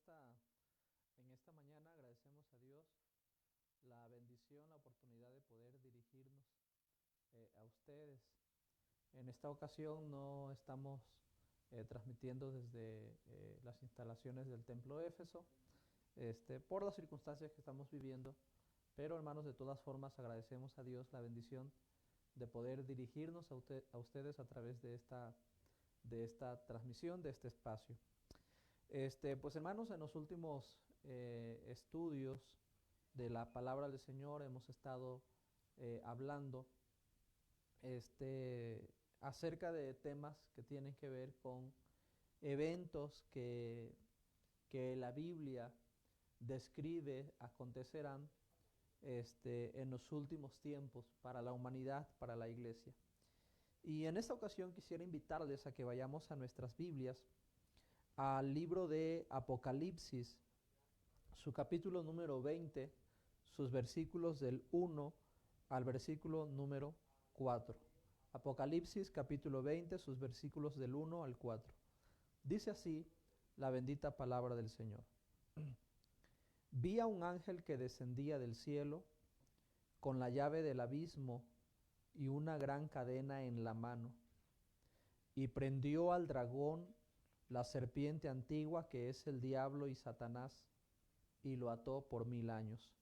en esta mañana agradecemos a Dios la bendición, la oportunidad de poder dirigirnos a ustedes. En esta ocasión no estamos transmitiendo desde las instalaciones del Templo de Éfeso, por las circunstancias que estamos viviendo, pero hermanos, de todas formas agradecemos a Dios la bendición de poder dirigirnos a ustedes a través de esta transmisión, de este espacio. Pues hermanos, en los últimos estudios de la palabra del Señor hemos estado hablando acerca de temas que tienen que ver con eventos que la Biblia describe acontecerán en los últimos tiempos para la humanidad, para la iglesia. Y en esta ocasión quisiera invitarles a que vayamos a nuestras Biblias, al libro de Apocalipsis, su capítulo número 20, sus versículos del 1 al versículo número 4. Apocalipsis capítulo 20, sus versículos del 1 al 4. Dice así la bendita palabra del Señor. Vi a un ángel que descendía del cielo con la llave del abismo y una gran cadena en la mano, y prendió al dragón, la serpiente antigua, que es el diablo y Satanás, y lo ató por 1000 años.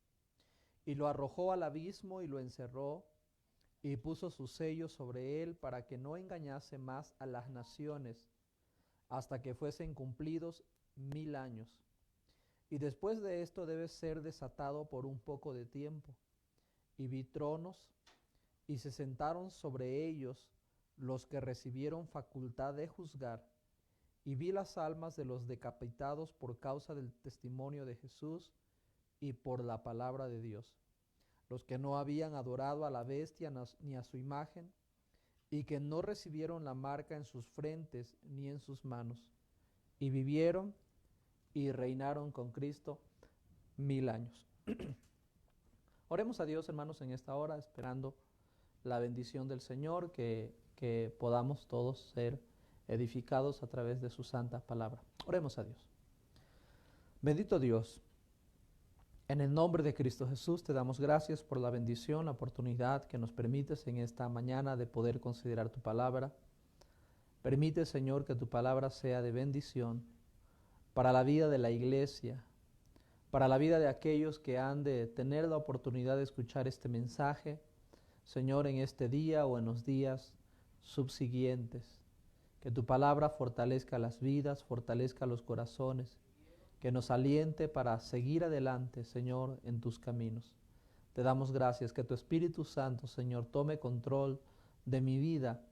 Y lo arrojó al abismo y lo encerró, y puso su sello sobre él para que no engañase más a las naciones, hasta que fuesen cumplidos 1000 años. Y después de esto debe ser desatado por un poco de tiempo. Y vi tronos, y se sentaron sobre ellos los que recibieron facultad de juzgar. Y vi las almas de los decapitados por causa del testimonio de Jesús y por la palabra de Dios, los que no habían adorado a la bestia ni a su imagen, y que no recibieron la marca en sus frentes ni en sus manos, y vivieron y reinaron con Cristo 1000 años. Oremos a Dios, hermanos, en esta hora, esperando la bendición del Señor, que podamos todos ser edificados a través de su santa palabra. Oremos a Dios. Bendito Dios, en el nombre de Cristo Jesús te damos gracias por la bendición, la oportunidad que nos permites en esta mañana de poder considerar tu palabra. Permite, Señor, que tu palabra sea de bendición para la vida de la iglesia, para la vida de aquellos que han de tener la oportunidad de escuchar este mensaje, Señor, en este día o en los días subsiguientes. Que tu palabra fortalezca las vidas, fortalezca los corazones, que nos aliente para seguir adelante, Señor, en tus caminos. Te damos gracias, que tu Espíritu Santo, Señor, tome control de mi vida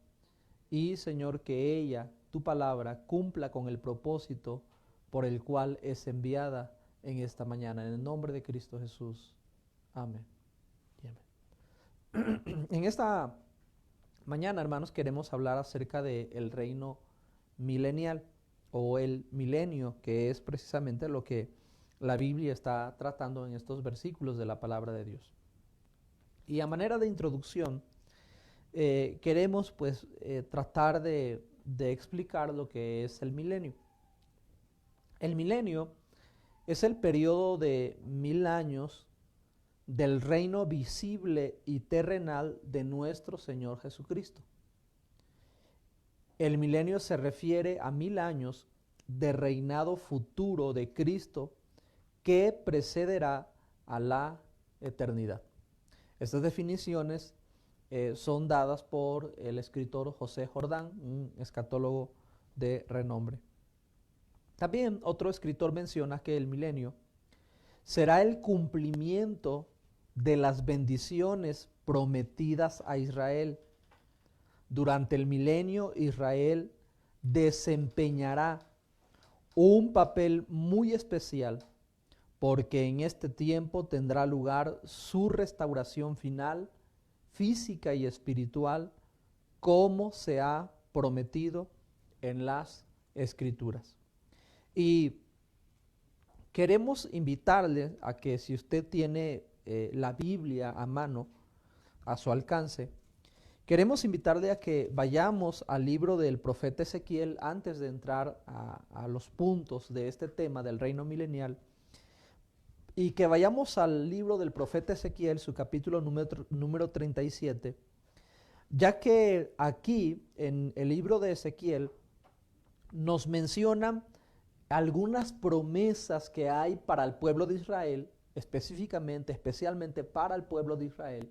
y, Señor, que ella, tu palabra, cumpla con el propósito por el cual es enviada en esta mañana. En el nombre de Cristo Jesús. Amén. Y amén. En esta mañana, hermanos, queremos hablar acerca del reino milenial o el milenio, que es precisamente lo que la Biblia está tratando en estos versículos de la palabra de Dios. Y a manera de introducción, queremos tratar de explicar lo que es el milenio. El milenio es el periodo de 1000 años del reino visible y terrenal de nuestro Señor Jesucristo. El milenio se refiere a 1000 años de reinado futuro de Cristo que precederá a la eternidad. Estas definiciones son dadas por el escritor José Jordán, un escatólogo de renombre. También otro escritor menciona que el milenio será el cumplimiento de las bendiciones prometidas a Israel. Durante el milenio, Israel desempeñará un papel muy especial, porque en este tiempo tendrá lugar su restauración final, física y espiritual, como se ha prometido en las Escrituras. Y queremos invitarle a que, si usted tiene la Biblia a mano, a su alcance, queremos invitarle a que vayamos al libro del profeta Ezequiel antes de entrar a los puntos de este tema del reino milenial, y que vayamos al libro del profeta Ezequiel, su capítulo número 37, ya que aquí en el libro de Ezequiel nos mencionan algunas promesas que hay para el pueblo de Israel, especialmente para el pueblo de Israel,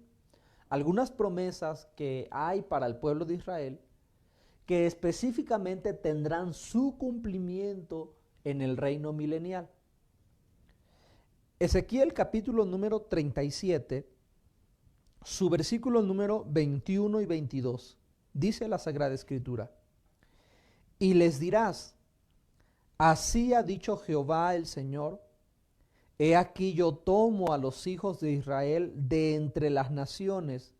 algunas promesas que hay para el pueblo de Israel que específicamente tendrán su cumplimiento en el reino milenial. Ezequiel capítulo número 37, su versículo número 21 y 22, dice la Sagrada Escritura: y les dirás, así ha dicho Jehová el Señor, he aquí yo tomo a los hijos de Israel de entre las naciones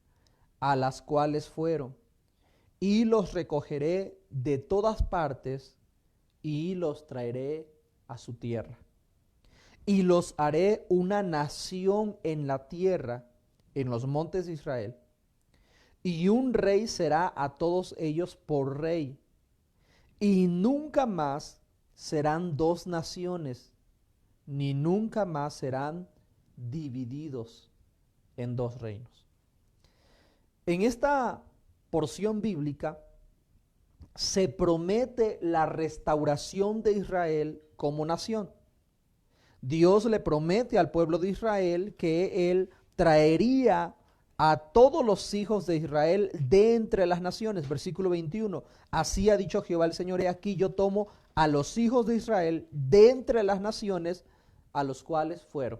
a las cuales fueron, y los recogeré de todas partes, y los traeré a su tierra. Y los haré una nación en la tierra, en los montes de Israel, y un rey será a todos ellos por rey, y nunca más serán dos naciones, ni nunca más serán divididos en dos reinos. En esta porción bíblica se promete la restauración de Israel como nación. Dios le promete al pueblo de Israel que Él traería a todos los hijos de Israel de entre las naciones. Versículo 21, así ha dicho Jehová el Señor, he aquí yo tomo a los hijos de Israel de entre las naciones a los cuales fueron.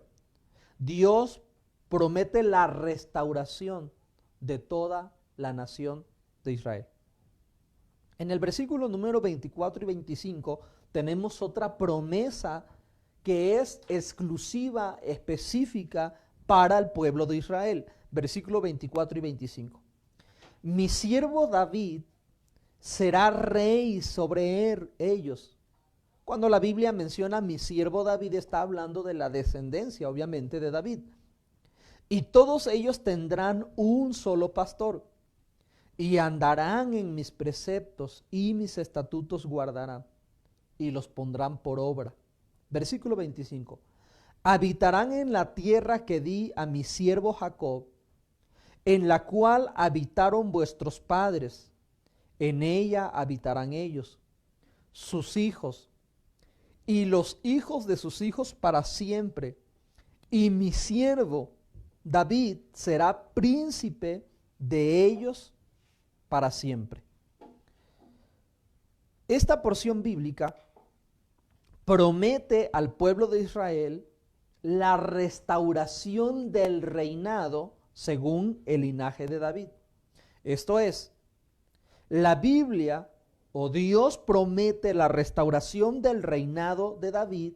Dios promete la restauración de toda la nación de Israel. En el versículo número 24 y 25 tenemos otra promesa que es exclusiva, específica para el pueblo de Israel. Versículo 24 y 25. Mi siervo David será rey sobre ellos. Cuando la Biblia menciona mi siervo David, está hablando de la descendencia, obviamente, de David. Y todos ellos tendrán un solo pastor, y andarán en mis preceptos, y mis estatutos guardarán, y los pondrán por obra. Versículo 25. Habitarán en la tierra que di a mi siervo Jacob, en la cual habitaron vuestros padres. En ella habitarán ellos, sus hijos, y los hijos de sus hijos para siempre. Y mi siervo David será príncipe de ellos para siempre. Esta porción bíblica promete al pueblo de Israel la restauración del reinado según el linaje de David. Esto es, la Biblia o Dios promete la restauración del reinado de David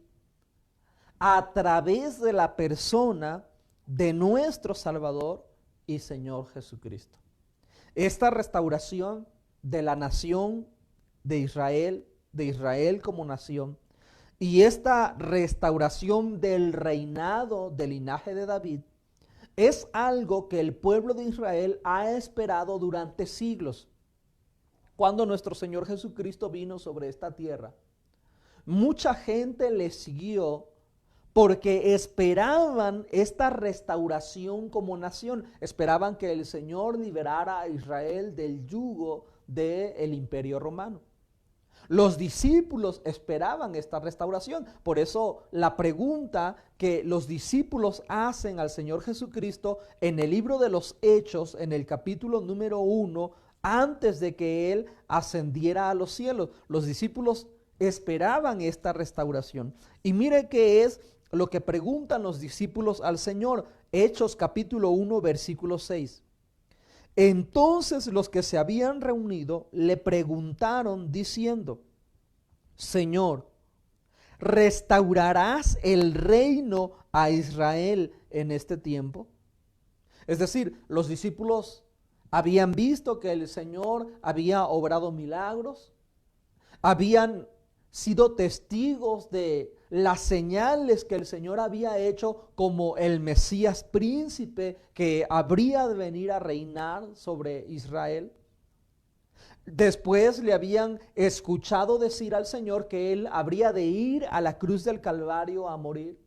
a través de la persona de nuestro Salvador y Señor Jesucristo. Esta restauración de la nación de Israel como nación, y esta restauración del reinado del linaje de David es algo que el pueblo de Israel ha esperado durante siglos. Cuando nuestro Señor Jesucristo vino sobre esta tierra, mucha gente le siguió porque esperaban esta restauración como nación. Esperaban que el Señor liberara a Israel del yugo del imperio romano. Los discípulos esperaban esta restauración. Por eso la pregunta que los discípulos hacen al Señor Jesucristo en el libro de los Hechos, en el capítulo número 1, antes de que Él ascendiera a los cielos, los discípulos esperaban esta restauración. Y mire qué es lo que preguntan los discípulos al Señor. Hechos capítulo 1, versículo 6. Entonces los que se habían reunido le preguntaron diciendo: Señor, ¿restaurarás el reino a Israel en este tiempo? Es decir, los discípulos habían visto que el Señor había obrado milagros, habían sido testigos de las señales que el Señor había hecho como el Mesías príncipe que habría de venir a reinar sobre Israel. Después le habían escuchado decir al Señor que Él habría de ir a la cruz del Calvario a morir.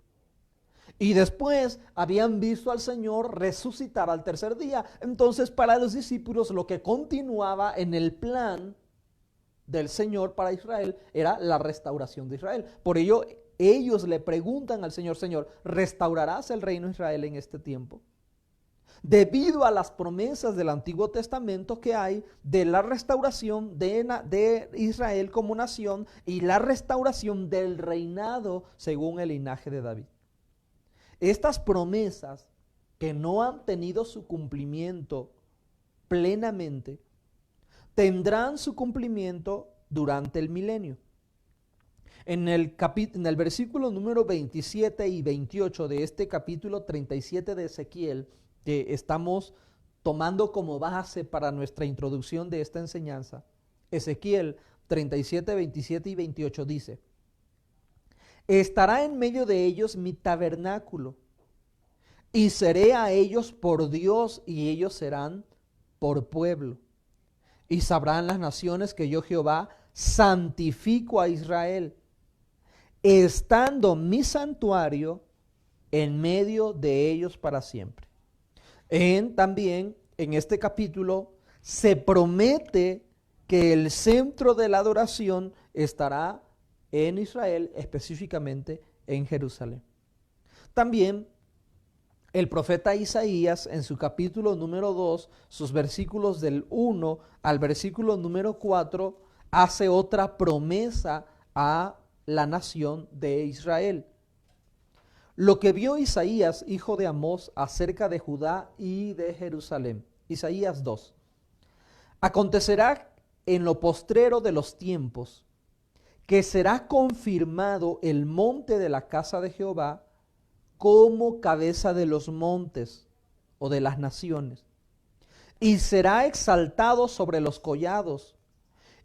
Y después habían visto al Señor resucitar al tercer día. Entonces, para los discípulos, lo que continuaba en el plan del Señor para Israel era la restauración de Israel. Por ello, ellos le preguntan al Señor: Señor, ¿restaurarás el reino de Israel en este tiempo? Debido a las promesas del Antiguo Testamento que hay de la restauración de Israel como nación y la restauración del reinado según el linaje de David. Estas promesas que no han tenido su cumplimiento plenamente, tendrán su cumplimiento durante el milenio. En el versículo número 27 y 28 de este capítulo 37 de Ezequiel, que estamos tomando como base para nuestra introducción de esta enseñanza, Ezequiel 37, 27 y 28 dice: estará en medio de ellos mi tabernáculo, y seré a ellos por Dios, y ellos serán por pueblo. Y sabrán las naciones que yo, Jehová, santifico a Israel, estando mi santuario en medio de ellos para siempre. También en este capítulo se promete que el centro de la adoración estará en Israel, específicamente en Jerusalén. También el profeta Isaías, en su capítulo número 2, sus versículos del 1 al versículo número 4, hace otra promesa a la nación de Israel. Lo que vio Isaías, hijo de Amós, acerca de Judá y de Jerusalén. Isaías 2. Acontecerá en lo postrero de los tiempos que será confirmado el monte de la casa de Jehová como cabeza de los montes o de las naciones, y será exaltado sobre los collados,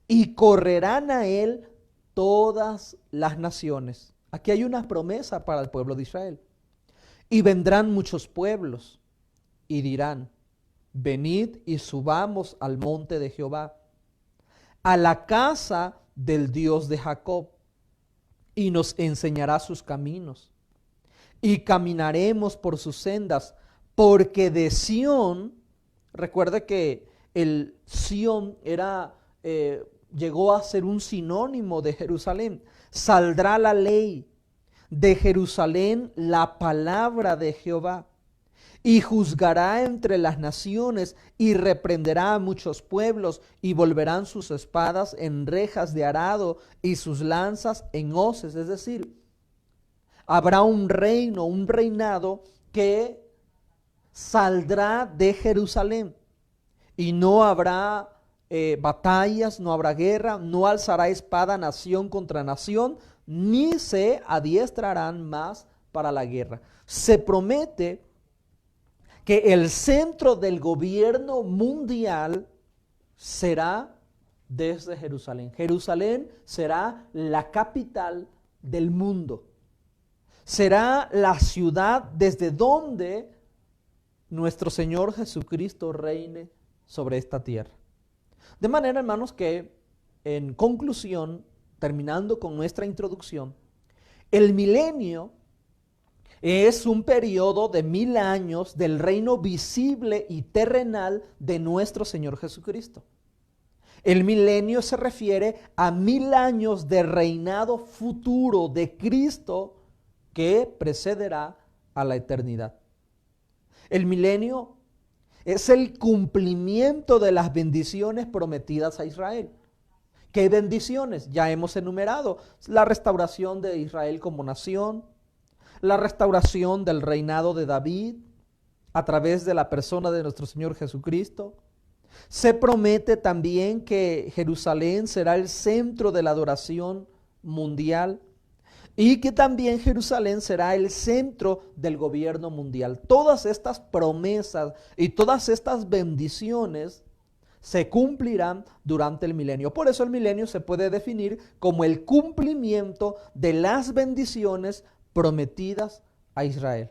y correrán a él todas las naciones. Aquí hay una promesa para el pueblo de Israel. Y vendrán muchos pueblos y dirán: venid y subamos al monte de Jehová, a la casa del Dios de Jacob, y nos enseñará sus caminos, y caminaremos por sus sendas, porque de Sión, recuerde que el Sión llegó a ser un sinónimo de Jerusalén, saldrá la ley, de Jerusalén la palabra de Jehová, y juzgará entre las naciones, y reprenderá a muchos pueblos, y volverán sus espadas en rejas de arado, y sus lanzas en hoces. Es decir, habrá un reinado que saldrá de Jerusalén, y no habrá batallas, no habrá guerra, no alzará espada nación contra nación, ni se adiestrarán más para la guerra. Se promete que el centro del gobierno mundial será desde Jerusalén. Jerusalén será la capital del mundo. Será la ciudad desde donde nuestro Señor Jesucristo reine sobre esta tierra. De manera, hermanos, que en conclusión, terminando con nuestra introducción, el milenio es un periodo de 1000 años del reino visible y terrenal de nuestro Señor Jesucristo. El milenio se refiere a 1000 años de reinado futuro de Cristo que precederá a la eternidad. El milenio es el cumplimiento de las bendiciones prometidas a Israel. ¿Qué bendiciones? Ya hemos enumerado: la restauración de Israel como nación, la restauración del reinado de David a través de la persona de nuestro Señor Jesucristo. Se promete también que Jerusalén será el centro de la adoración mundial y que también Jerusalén será el centro del gobierno mundial. Todas estas promesas y todas estas bendiciones se cumplirán durante el milenio. Por eso el milenio se puede definir como el cumplimiento de las bendiciones prometidas a Israel.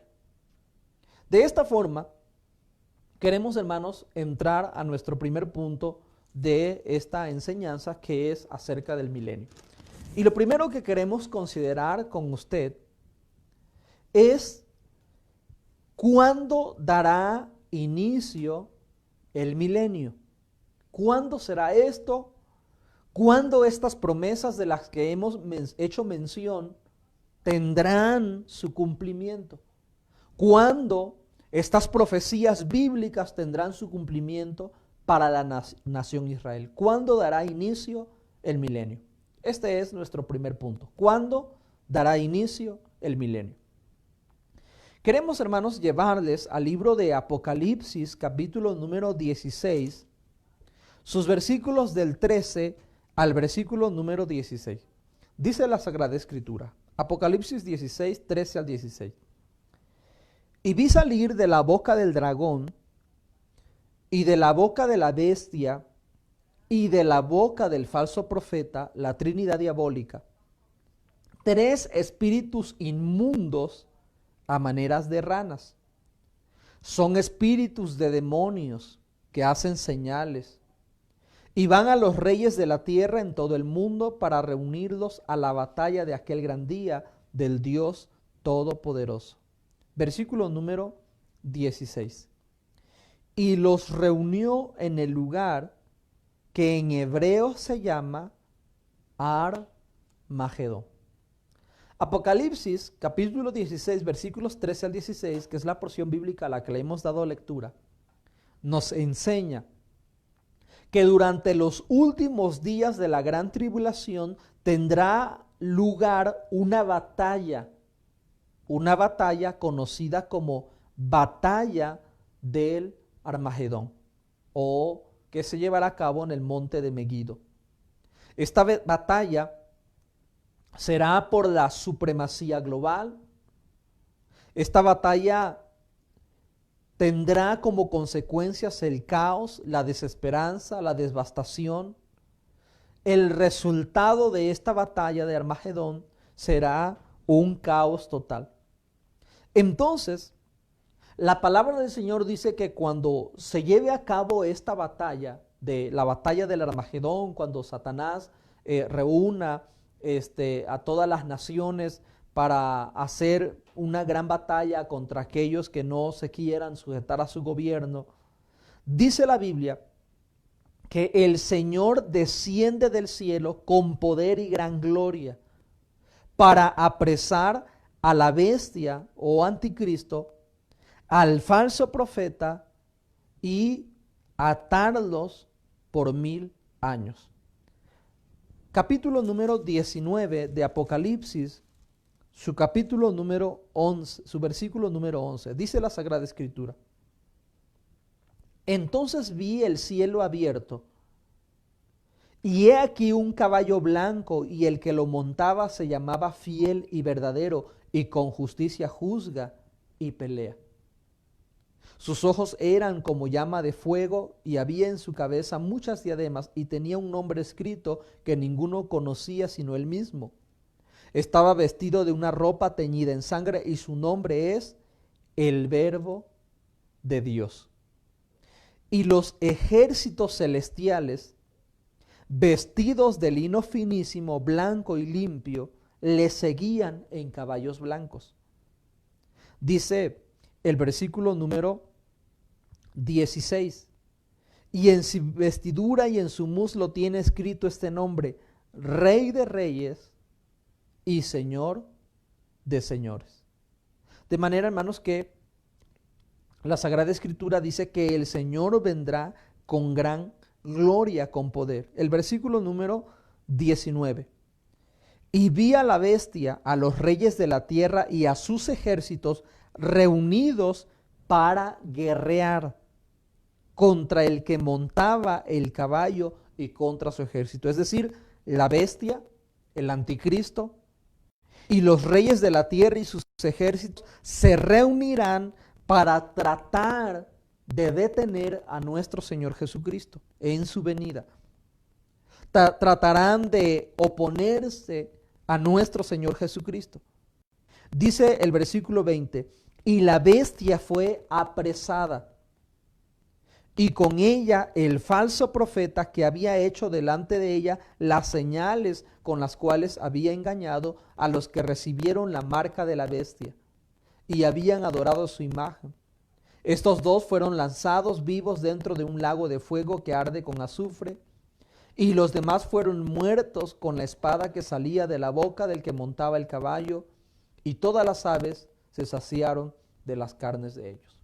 De esta forma, queremos, hermanos, entrar a nuestro primer punto de esta enseñanza, que es acerca del milenio. Y lo primero que queremos considerar con usted es cuándo dará inicio el milenio. ¿Cuándo será esto? ¿Cuándo estas promesas de las que hemos hecho mención tendrán su cumplimiento? ¿Cuándo estas profecías bíblicas tendrán su cumplimiento para la nación Israel? ¿Cuándo dará inicio el milenio? Este es nuestro primer punto. ¿Cuándo dará inicio el milenio? Queremos, hermanos, llevarles al libro de Apocalipsis, capítulo número 16, sus versículos del 13 al versículo número 16. Dice la Sagrada Escritura, Apocalipsis 16, 13 al 16. Y vi salir de la boca del dragón, y de la boca de la bestia, y de la boca del falso profeta, la Trinidad diabólica, 3 espíritus inmundos a maneras de ranas. Son espíritus de demonios que hacen señales, y van a los reyes de la tierra en todo el mundo para reunirlos a la batalla de aquel gran día del Dios Todopoderoso. Versículo número 16. Y los reunió en el lugar que en hebreo se llama Armagedón. Apocalipsis, capítulo 16, versículos 13 al 16, que es la porción bíblica a la que le hemos dado lectura, nos enseña que durante los últimos días de la gran tribulación tendrá lugar una batalla conocida como batalla del Armagedón, o que se llevará a cabo en el monte de Meguido. Esta batalla será por la supremacía global. Esta batalla tendrá como consecuencias el caos, la desesperanza, la devastación. El resultado de esta batalla de Armagedón será un caos total. Entonces, la palabra del Señor dice que cuando se lleve a cabo esta batalla, la batalla del Armagedón, cuando Satanás reúna a todas las naciones para hacer una gran batalla contra aquellos que no se quieran sujetar a su gobierno, dice la Biblia que el Señor desciende del cielo con poder y gran gloria para apresar a la bestia o anticristo, al falso profeta, y atarlos por 1000 años. Capítulo número 19 de Apocalipsis, su capítulo número 11, su versículo número 11, dice la Sagrada Escritura: Entonces vi el cielo abierto, y he aquí un caballo blanco, y el que lo montaba se llamaba Fiel y Verdadero, y con justicia juzga y pelea. Sus ojos eran como llama de fuego, y había en su cabeza muchas diademas, y tenía un nombre escrito que ninguno conocía sino él mismo. Estaba vestido de una ropa teñida en sangre, y su nombre es el Verbo de Dios. Y los ejércitos celestiales, vestidos de lino finísimo, blanco y limpio, le seguían en caballos blancos. Dice el versículo número 16: y en su vestidura y en su muslo tiene escrito este nombre: Rey de Reyes y Señor de Señores. De manera, hermanos, que la Sagrada Escritura dice que el Señor vendrá con gran gloria, con poder. El versículo número 19: y vi a la bestia, a los reyes de la tierra y a sus ejércitos reunidos para guerrear contra el que montaba el caballo y contra su ejército. Es decir, la bestia, el anticristo y los reyes de la tierra y sus ejércitos se reunirán para tratar de detener a nuestro Señor Jesucristo en su venida. Tratarán de oponerse a nuestro Señor Jesucristo. Dice el versículo 20, y la bestia fue apresada, y con ella el falso profeta que había hecho delante de ella las señales con las cuales había engañado a los que recibieron la marca de la bestia y habían adorado su imagen. Estos dos fueron lanzados vivos dentro de un lago de fuego que arde con azufre, y los demás fueron muertos con la espada que salía de la boca del que montaba el caballo, y todas las aves se saciaron de las carnes de ellos.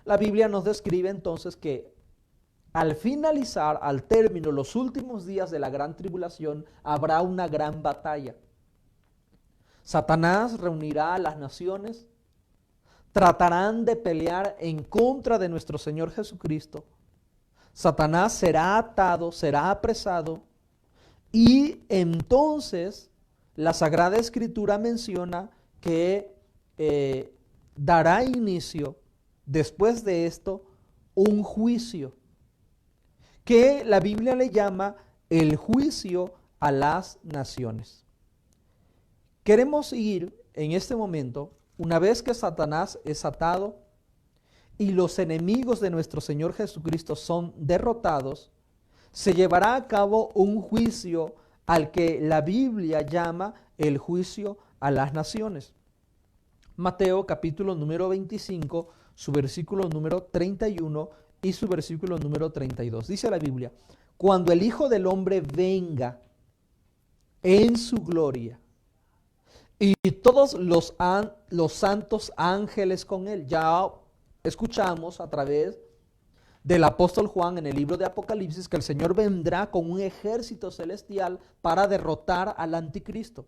La Biblia nos describe entonces que al finalizar, al término, los últimos días de la gran tribulación, habrá una gran batalla. Satanás reunirá a las naciones, tratarán de pelear en contra de nuestro Señor Jesucristo. Satanás será atado, será apresado, y entonces la Sagrada Escritura menciona que dará inicio, después de esto, un juicio, que la Biblia le llama el juicio a las naciones. Queremos ir en este momento, una vez que Satanás es atado y los enemigos de nuestro Señor Jesucristo son derrotados, se llevará a cabo un juicio al que la Biblia llama el juicio a las naciones. Mateo capítulo número 25, su versículo número 31 y su versículo número 32. Dice la Biblia, cuando el Hijo del Hombre venga en su gloria y todos los santos ángeles con él. Ya escuchamos a través del apóstol Juan en el libro de Apocalipsis que el Señor vendrá con un ejército celestial para derrotar al anticristo.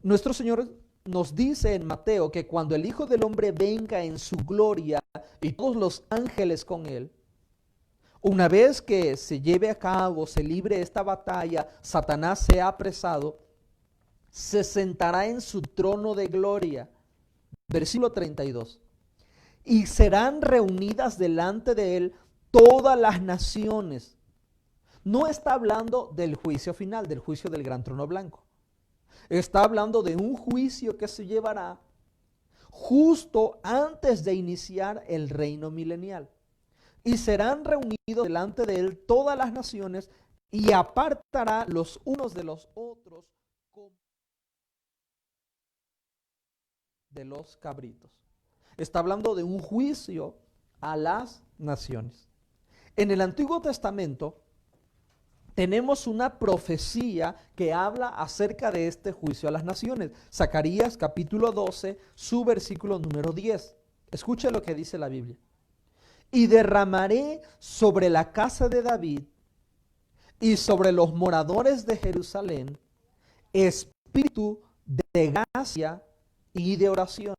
Nuestro Señor nos dice en Mateo que cuando el Hijo del Hombre venga en su gloria y todos los ángeles con él, una vez que se lleve a cabo, se libre esta batalla, Satanás sea apresado, se sentará en su trono de gloria. Versículo 32. Y serán reunidas delante de él todas las naciones. No está hablando del juicio final, del juicio del gran trono blanco. Está hablando de un juicio que se llevará justo antes de iniciar el reino milenial. Y serán reunidos delante de él todas las naciones y apartará los unos de los otros de los cabritos. Está hablando de un juicio a las naciones. En el Antiguo Testamento tenemos una profecía que habla acerca de este juicio a las naciones. Zacarías capítulo 12, su versículo número 10. Escuche lo que dice la Biblia. Y derramaré sobre la casa de David y sobre los moradores de Jerusalén espíritu de gracia y de oración.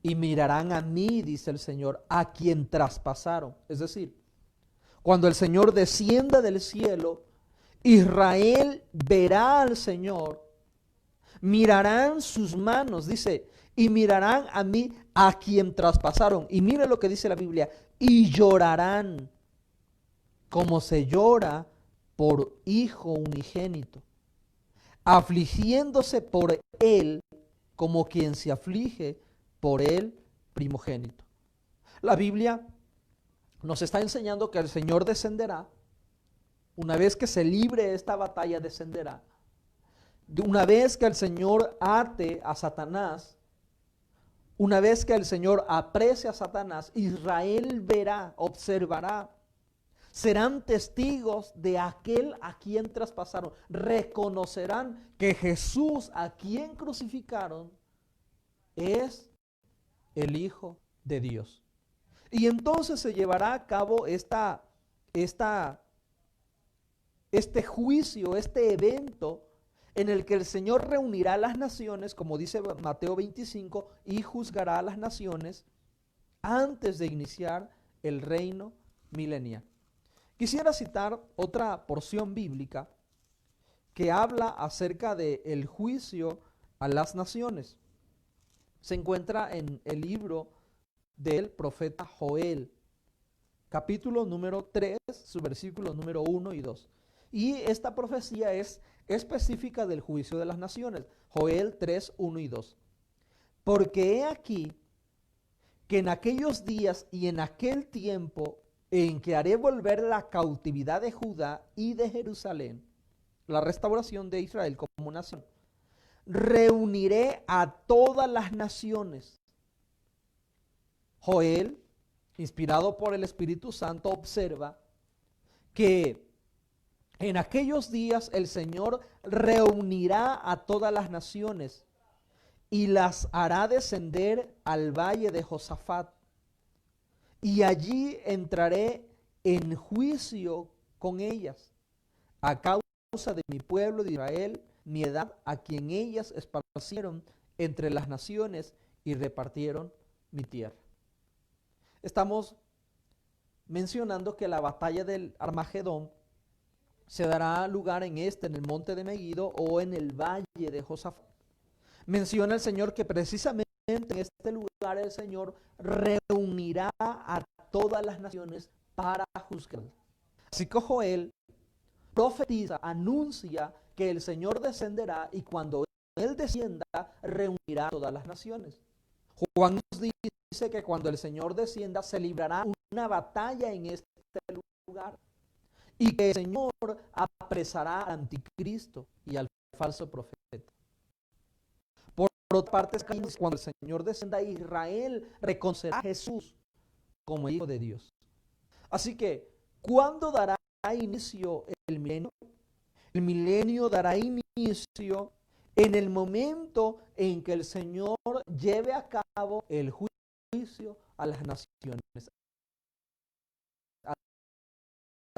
Y mirarán a mí, dice el Señor, a quien traspasaron. Es decir, cuando el Señor descienda del cielo, Israel verá al Señor, mirarán sus manos, dice, y mirarán a mí a quien traspasaron. Y mire lo que dice la Biblia, y llorarán como se llora por hijo unigénito, afligiéndose por él como quien se aflige por el primogénito. La Biblia nos está enseñando que el Señor descenderá. Una vez que se libre esta batalla, descenderá. Una vez que el Señor ate a Satanás, una vez que el Señor aprecie a Satanás, Israel verá, observará, serán testigos de aquel a quien traspasaron. Reconocerán que Jesús, a quien crucificaron, es el Hijo de Dios. Y entonces se llevará a cabo este juicio, este evento en el que el Señor reunirá a las naciones, como dice Mateo 25, y juzgará a las naciones antes de iniciar el reino milenial. Quisiera citar otra porción bíblica que habla acerca del juicio a las naciones. Se encuentra en el libro del profeta Joel, capítulo número 3, su versículo número 1 y 2. Y esta profecía es específica del juicio de las naciones. Joel 3, 1 y 2. Porque he aquí que en aquellos días y en aquel tiempo en que haré volver la cautividad de Judá y de Jerusalén, la restauración de Israel como nación, reuniré a todas las naciones. Joel, inspirado por el Espíritu Santo, observa que en aquellos días el Señor reunirá a todas las naciones y las hará descender al valle de Josafat. Y allí entraré en juicio con ellas, a causa de mi pueblo de Israel, mi edad, a quien ellas esparcieron entre las naciones y repartieron mi tierra. Estamos mencionando que la batalla del Armagedón se dará lugar en el monte de Megiddo o en el valle de Josafat. Menciona el Señor que precisamente en este lugar el Señor reunirá a todas las naciones para juzgar. Así que Joel profetiza, anuncia que el Señor descenderá y cuando Él descienda reunirá a todas las naciones. Juan nos dice que cuando el Señor descienda se librará una batalla en este lugar y que el Señor apresará al anticristo y al falso profeta. Por otra parte, cuando el Señor descienda a Israel, reconocerá a Jesús como Hijo de Dios. Así que, ¿cuándo dará inicio el milenio? El milenio dará inicio en el momento en que el Señor lleve a cabo el juicio a las naciones.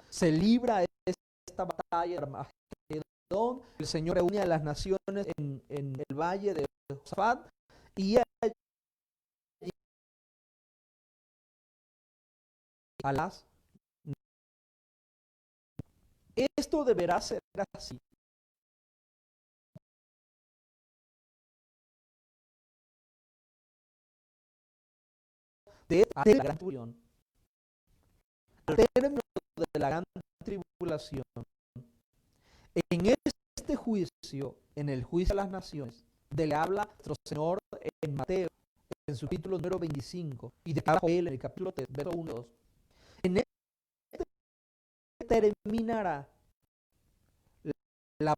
Se libra esta batalla de Armagedón. El Señor reúne a las naciones en el valle de Josafat y a las. Esto deberá ser así. De la gran tribulación, al término de la gran tribulación, en este juicio, en el juicio de las naciones, de le habla nuestro Señor en Mateo, en su capítulo número 25, y de habla Joel en el capítulo 3, verso 1 y 2. En este terminará la